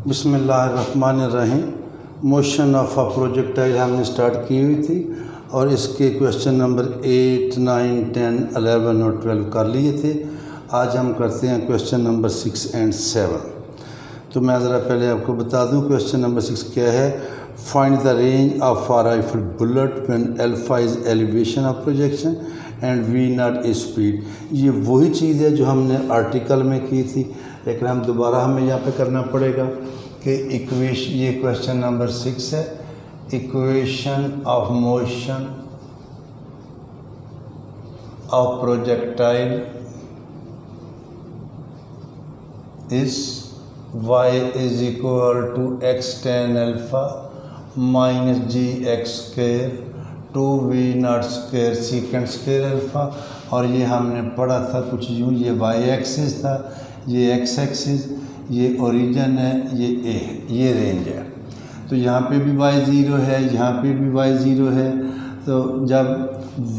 बिस्मिल्लाहिर्रहमानिर्रहीम। Motion of a projectile हमने start की हुई थी और इसके क्वेश्चन नंबर 8, 9, 10, 11 और 12 कर लिए थे। आज हम करते हैं क्वेश्चन नंबर 6 एंड 7। तो मैं ज़रा पहले आपको बता दूं क्वेश्चन नंबर 6 क्या है। Find the range of a rifle bullet when alpha is elevation of projection and v naught is speed. ये वही चीज़ है जो हमने आर्टिकल में की थी, लेकिन हम दोबारा हमें यहाँ पे करना पड़ेगा कि इक्वेशन, ये क्वेश्चन नंबर 6 है। Equation of motion of projectile is y is equal to x tan alpha minus g x square 2v naught square secant square alpha. और ये हमने पढ़ा था कुछ यूँ, ये y एक्सिस था, ये x एक्सिस, ये ओरिजिन है, ये a है, ये रेंज है। तो यहाँ पे भी y ज़ीरो है, यहाँ पे भी y ज़ीरो है। तो जब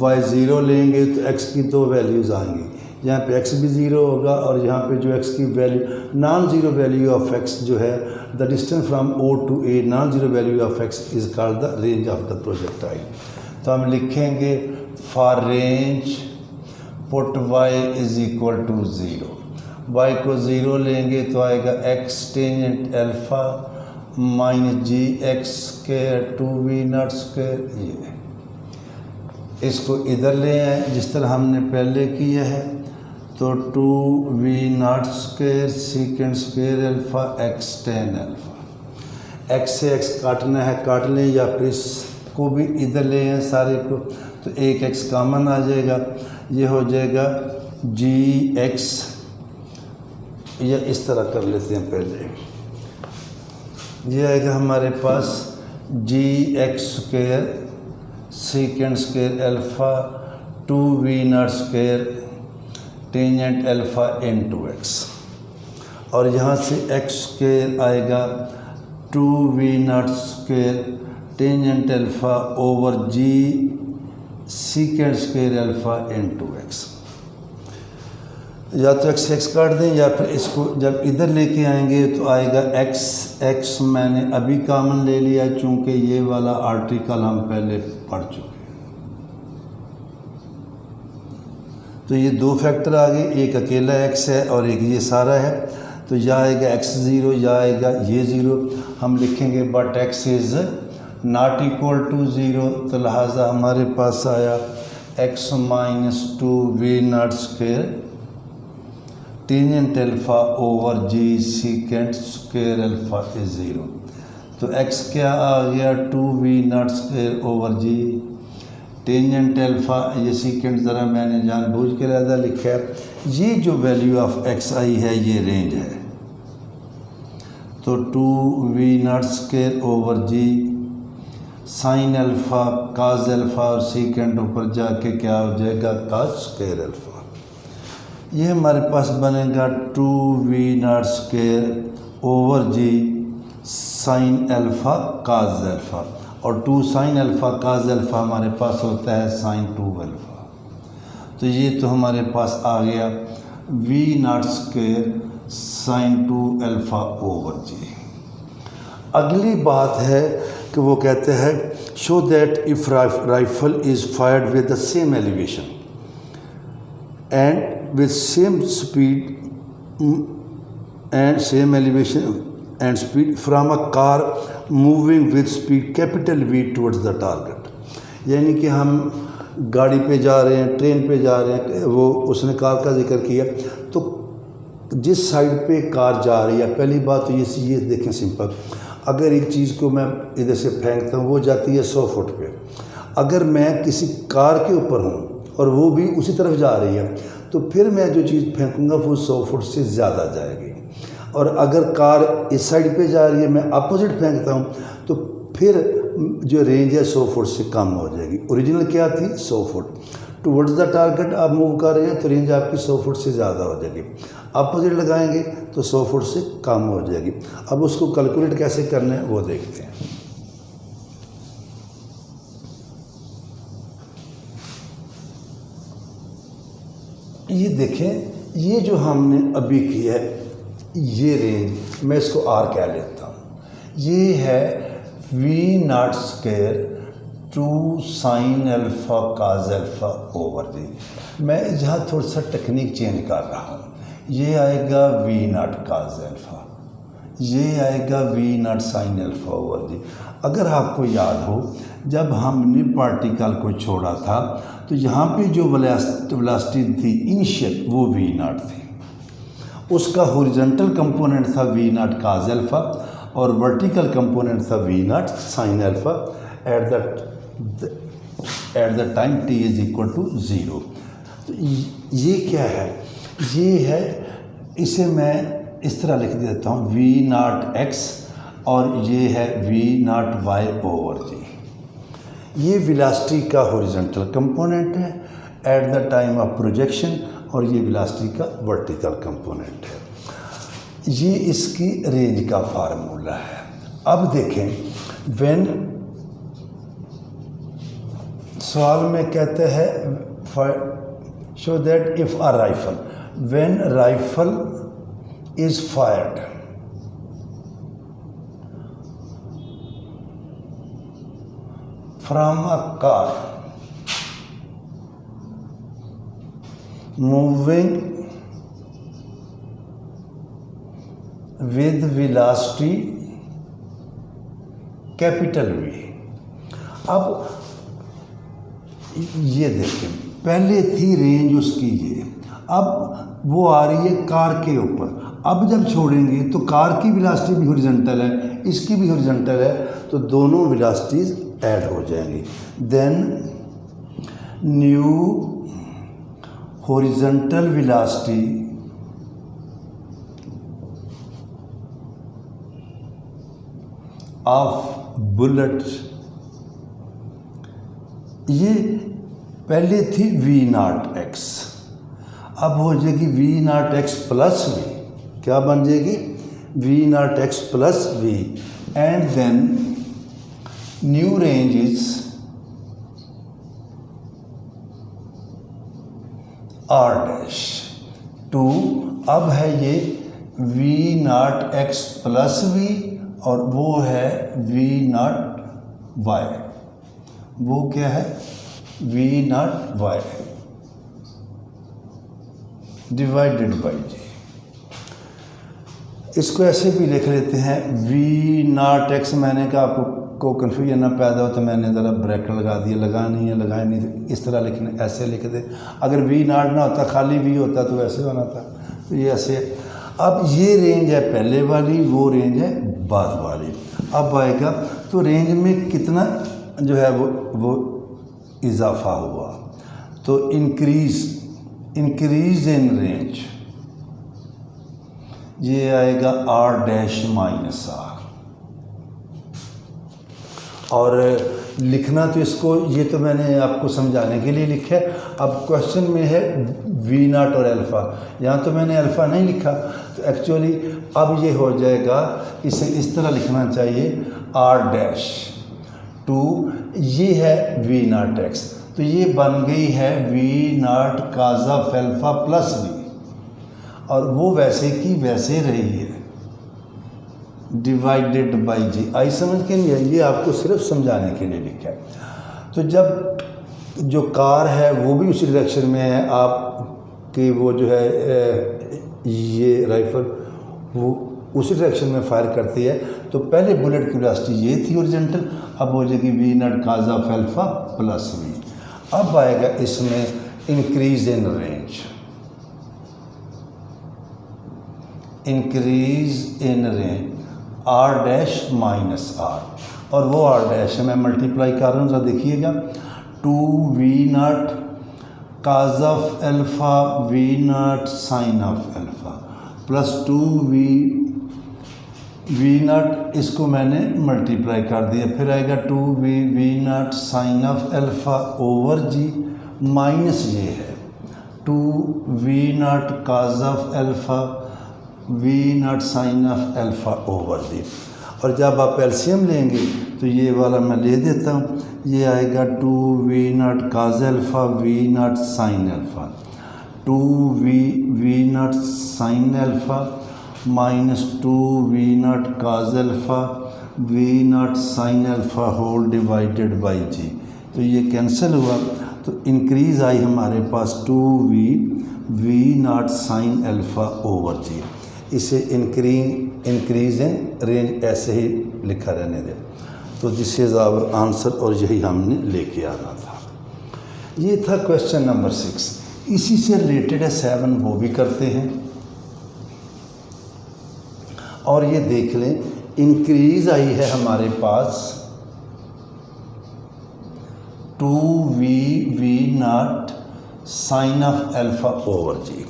y ज़ीरो लेंगे तो x की दो वैल्यूज़ आएंगी, यहाँ पे x भी ज़ीरो होगा और यहाँ पे जो x की value non zero value of x जो है, the distance from O to A non zero value of x is called the range of the projectile. तो हम लिखेंगे for range put y is equal to zero. y को zero लेंगे तो आएगा x tangent alpha minus g x square 2v naught square. ये इसको इधर ले आए जिस तरह हमने पहले किया है, तो 2v naught square secant square alpha x tan alpha. x से x काटना है काट लें, या फिर इसको भी इधर ले आए सारे को, तो एक x कॉमन आ जाएगा, ये हो जाएगा gx, या इस तरह कर लेते हैं पहले, ये आएगा हमारे पास gx square secant square alpha 2v naught square tangent alpha into x, और यहाँ से x स्क्वायर आएगा 2v naught square tangent alpha over g secant square alpha into x। या तो x काट दें, या फिर इसको जब इधर लेके आएंगे तो आएगा x मैंने अभी कॉमन ले लिया चूँकि ये वाला आर्टिकल हम पहले पढ़ चुके हैं। तो ये दो फैक्टर आ गए, एक अकेला x है और एक ये सारा है। तो या आएगा x ज़ीरो, या आएगा ये ज़ीरो। हम लिखेंगे but x is not equal to zero, तो लिहाजा हमारे पास आया x minus 2v naught square tangent alpha over g secant square alpha is zero. तो x क्या आ गया 2v naught square over g tangent alpha, ये सीकेंड ज़रा मैंने जानबूझ के ज़्यादा लिखा है। ये जो वैल्यू ऑफ x आई है ये रेंज है, तो 2v naught square over g sign alpha cos alpha और सीकेंड ऊपर जाके क्या हो जाएगा काज स्क्वायर अल्फ़ा। ये हमारे पास बनेगा 2v naught square over g sign alpha cos alpha, और 2 साइन अल्फ़ा काज अल्फ़ा हमारे पास होता है साइन 2 अल्फ़ा। तो ये तो हमारे पास आ गया v not square sine 2 alpha over g। अगली बात है कि वो कहते हैं show that if rifle is fired with the same elevation and with same speed and same elevation and speed from a car moving with speed capital V towards the target। यानी कि हम गाड़ी पे जा रहे हैं, ट्रेन पे जा रहे हैं, वो उसने कार का जिक्र किया, तो जिस साइड पे कार जा रही है, पहली बात तो ये देखें सिंपल, अगर एक चीज़ को मैं इधर से फेंकता हूँ वो जाती है 100 फुट पे, अगर मैं किसी कार के ऊपर हूँ और वो भी उसी तरफ जा रही है तो फिर मैं जो चीज़ फेंकूंगा वो 100 फुट से ज़्यादा जाएगी। और अगर कार इस साइड पे जा रही है, मैं अपोजिट फेंकता हूँ, तो फिर जो रेंज है 100 फुट से कम हो जाएगी। ओरिजिनल क्या थी 100 फुट, टुवर्ड्स द टारगेट आप मूव कर रहे हैं तो रेंज आपकी 100 फुट से ज़्यादा हो जाएगी। अपोजिट लगाएंगे तो 100 फुट से कम हो जाएगी। अब उसको कैलकुलेट कैसे करना है वो देखते हैं। ये देखें, ये जो हमने अभी किया है ये रेंज मैं इसको आर कह लेता हूँ, ये है v naught square two sine alpha cos alpha over g. मैं जहाँ थोड़ा सा टेक्निक चेंज कर रहा हूँ, ये आएगा वी नॉट काज अल्फ़ा, ये आएगा v naught sine alpha over g. अगर आपको याद हो जब हमने पार्टिकल को छोड़ा था तो यहाँ पे जो वेलोसिटी थी इनिशियल वो वी नॉट थी, उसका हॉरिजॉन्टल कंपोनेंट था वी नॉट काज अल्फ़ा और वर्टिकल कंपोनेंट था v naught sine alpha at the time t is equal to 0। तो ये क्या है, ये है, इसे मैं इस तरह लिख देता हूँ वी नॉट एक्स और ये है वी नॉट वाई ओवर जी। ये वेलोसिटी का हॉरिजॉन्टल कंपोनेंट है eight the time of projection और ये वेलोसिटी का वर्टिकल कंपोनेंट है। ये इसकी रेंज का फार्मूला है। अब देखें, व्हेन सवाल में कहते हैं show that if a rifle, when rifle is fired from a car moving with velocity capital V। अब ये देखें, पहले थी रेंज उसकी ये, अब वो आ रही है कार के ऊपर। अब जब छोड़ेंगे तो कार की वेलोसिटी भी हॉरिजॉन्टल है, इसकी भी हॉरिजॉन्टल है, तो दोनों वेलोसिटीज़ ऐड हो जाएंगी। Then new horizontal velocity of bullet, ये पहले थी वी नॉट एक्स, अब हो जाएगी v naught x plus v. क्या बन जाएगी? V naught x plus v. And then new range is R dash two, अब है ये v naught x plus v और वो है वी नॉट वाई, वो क्या है v naught y divided by g. इसको ऐसे भी लिख लेते हैं वी नॉट एक्स। मैंने कहा आपको कन्फ्यूजन ना पैदा हो तो मैंने ज़रा ब्रैकेट लगा दिया, लगा नहीं है, लगाया नहीं, तो इस तरह लिखने, ऐसे लिख दे। अगर वी नॉट ना होता, खाली वी होता तो ऐसे होना था, तो ये ऐसे। अब ये रेंज है पहले वाली, वो रेंज है बाद वाली। अब आएगा तो रेंज में कितना जो है वो इजाफा हुआ, तो इंक्रीज इन रेंज, ये आएगा आर डैश माइनस आर। और लिखना तो इसको, ये तो मैंने आपको समझाने के लिए लिखा है। अब क्वेश्चन में है वी नॉट और अल्फ़ा, यहाँ तो मैंने अल्फ़ा नहीं लिखा, तो एक्चुअली अब ये हो जाएगा, इसे इस तरह लिखना चाहिए आर डैश टू, ये है वी नॉट एक्स, तो ये बन गई है v naught cos of alpha plus v, और वो वैसे की वैसे रही है डिवाइडेड बाई जी। आई समझ के नहीं है, ये आपको सिर्फ समझाने के लिए लिखा है। तो जब जो कार है वो भी उसी डायरेक्शन में है, आपकी वो जो है ये राइफल वो उसी डायरेक्शन में फायर करती है, तो पहले बुलेट की वेलोसिटी ये थी हॉरिजॉन्टल, अब हो जाएगी v naught cos of alpha plus v. अब आएगा इसमें increase in range, increase in range r dash minus r, और वो आर डैश है, मैं मल्टीप्लाई कर रहा हूँ, जरा देखिएगा, two v naught cos of alpha v naught sine of alpha plus two v naught, इसको मैंने मल्टीप्लाई कर दिया, फिर आएगा two v naught sine of alpha over g, minus ये है two v naught cos of alpha v naught sine of alpha over g. और जब आप एलसीएम लेंगे तो ये वाला मैं ले देता हूँ, ये आएगा two v naught cos alpha v naught sine alpha, two v naught sine alpha minus 2v0 cos alpha v0 sin alpha whole divided by g. तो ये कैंसिल हुआ, तो इंक्रीज़ आई हमारे पास 2v0 sin alpha over g. इसे increase in range ऐसे ही लिखा रहने दे। तो दिस इज़ आवर आंसर, और यही हमने लेके आना था। ये था क्वेश्चन नंबर 6। इसी से रिलेटेड है 7, वो भी करते हैं। और ये देख लें, इंक्रीज़ आई है हमारे पास 2v0 sine of alpha over g.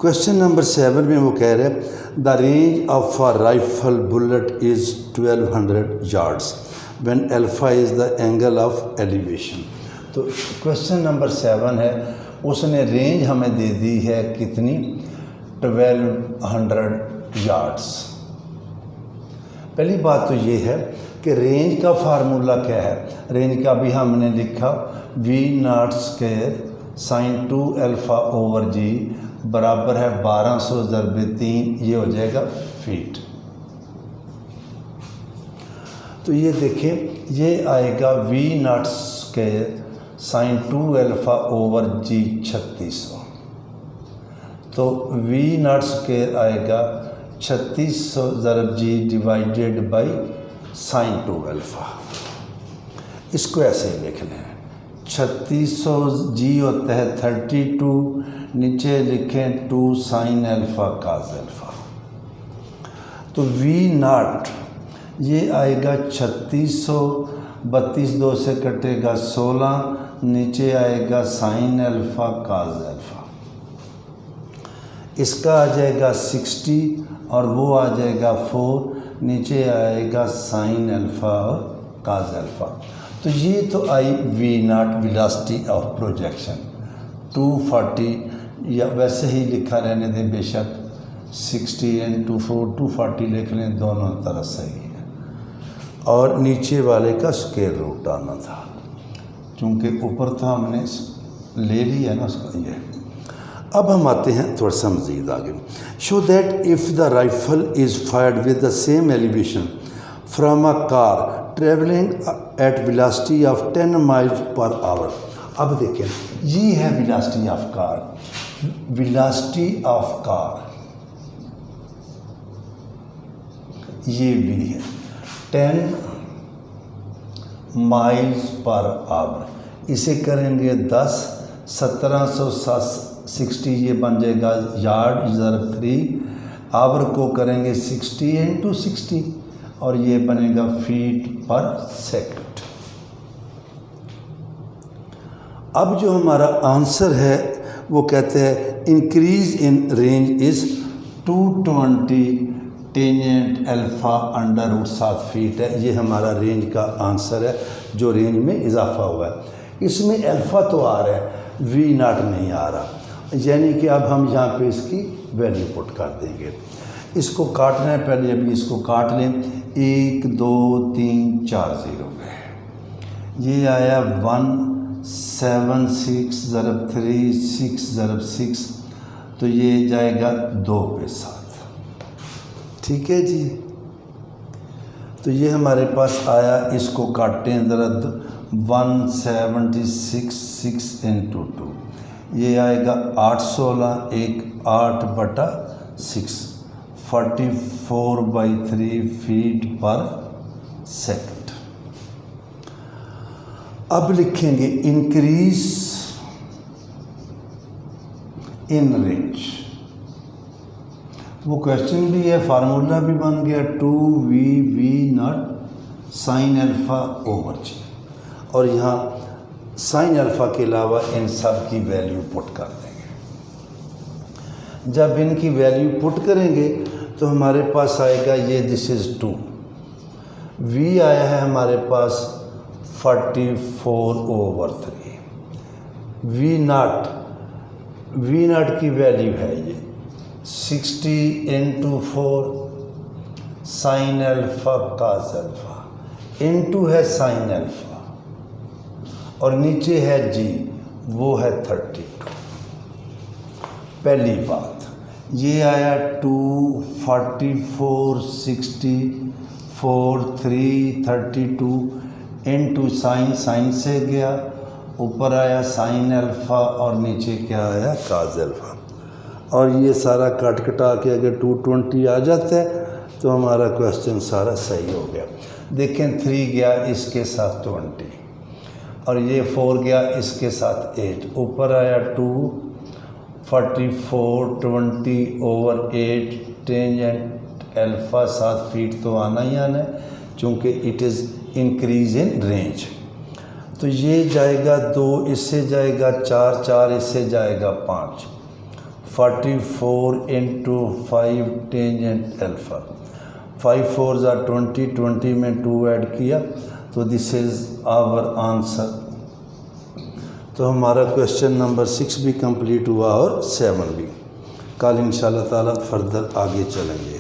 Question number 7 में वो कह रहे हैं the range of a rifle bullet is 1200 yards when alpha is the angle of elevation. तो क्वेश्चन नंबर 7 है, उसने रेंज हमें दे दी है कितनी, 1200 यार्ड्स। पहली बात तो ये है कि रेंज का फार्मूला क्या है। रेंज का भी हमने लिखा v0 square sine 2 alpha over g बराबर है 1200 ज़रबे 3, ये हो जाएगा फीट। तो ये देखिए, ये आएगा v0 square sine 2 alpha over g 3600। तो v0 स्क्वायर आएगा 3600 ज़रब g divided by sine 2 alpha. इसको ऐसे ही लिख लें, 3600 जी होता है 32, नीचे लिखें 2 साइन अल्फ़ा काज अल्फ़ा। तो v0 ये आएगा 3600, 32 2 से कटेगा 16, नीचे आएगा साइन अल्फ़ा काज अल्फ़ा। इसका आ जाएगा 60 और वो आ जाएगा 4, नीचे आएगा साइन अल्फ़ा और काज अल्फ़ा। तो ये तो आई v0 वेलोसिटी ऑफ प्रोजेक्शन 240, या वैसे ही लिखा रहने दें बेशक 60 × 4 240 लिख लें, दोनों तरह सही है। और नीचे वाले का स्क्वायर रूट आना था, क्योंकि ऊपर तो हमने ले लिया है ना उसका। ये अब हम आते हैं थोड़ा सा मज़ीद आगे। Show that if the rifle is fired with the same elevation from a car travelling at velocity of 10 miles per hour. अब देखें, ये है velocity of car, velocity of car ये भी है 10 माइल्स पर आवर। इसे करेंगे 10, 1760 ये बन जाएगा यार्ड ज़रब 3, आवर को करेंगे 60 × 60 और ये बनेगा फीट पर सेकंड। अब जो हमारा आंसर है वो कहते हैं increase in range is 220 tangent alpha under root 7 feet है। ये हमारा रेंज का आंसर है, जो रेंज में इजाफा हुआ है। इसमें अल्फ़ा तो आ रहा है, v0 नहीं आ रहा, यानी कि अब हम यहाँ पे इसकी वैल्यू पुट कर देंगे। इसको काटना है, पहले अभी इसको काट लें। 1 2 3 4 0 है, ये आया 176 ज़रब 3 6 ज़रब 6, तो ये जाएगा 2 के साथ। ठीक है जी, तो ये हमारे पास आया, इसको काटें ज़रा, 176 6 × 2, ये आएगा 8 16 1 8/6 44/3 फीट पर सेकंड। अब लिखेंगे इंक्रीज इन रेंज। वो क्वेश्चन भी है, फार्मूला भी बन गया 2v0 साइन अल्फ़ा ओवर जी, और यहाँ साइन अल्फ़ा के अलावा इन सब की वैल्यू पुट कर देंगे। जब इनकी वैल्यू पुट करेंगे तो हमारे पास आएगा ये, दिस इज़ 2, v आया है हमारे पास 44/3, v0 की वैल्यू है ये 60 × 4 sign alpha cos alpha, into है साइन अल्फ़ा और नीचे है जी, वो है 32। पहली बात ये आया 2 44 64 3 32 इनटू साइन से गया, ऊपर आया साइन अल्फ़ा और नीचे क्या आया काज अल्फ़ा। और ये सारा काट कटा के अगर 220 आ जाता है तो हमारा क्वेश्चन सारा सही हो गया। देखें 3 गया इसके साथ 20 और ये 4 गया इसके साथ 8, ऊपर आया 2 44 20 ओवर 8 टेंजेंट अल्फ़ा 7 फीट तो आना ही आना है चूँकि it is increase in range. तो ये जाएगा 2, इससे जाएगा 4, 4 इससे जाएगा 5, 44 इंटू 5 टेंजेंट अल्फ़ा, 5 4 ज़ा 20, 20 में 2 ऐड किया तो दिस इज़ आवर आंसर। तो हमारा क्वेश्चन नंबर 6 भी कंप्लीट हुआ और 7 भी। कल इंशाल्लाह ताला फर्दर आगे चलेंगे।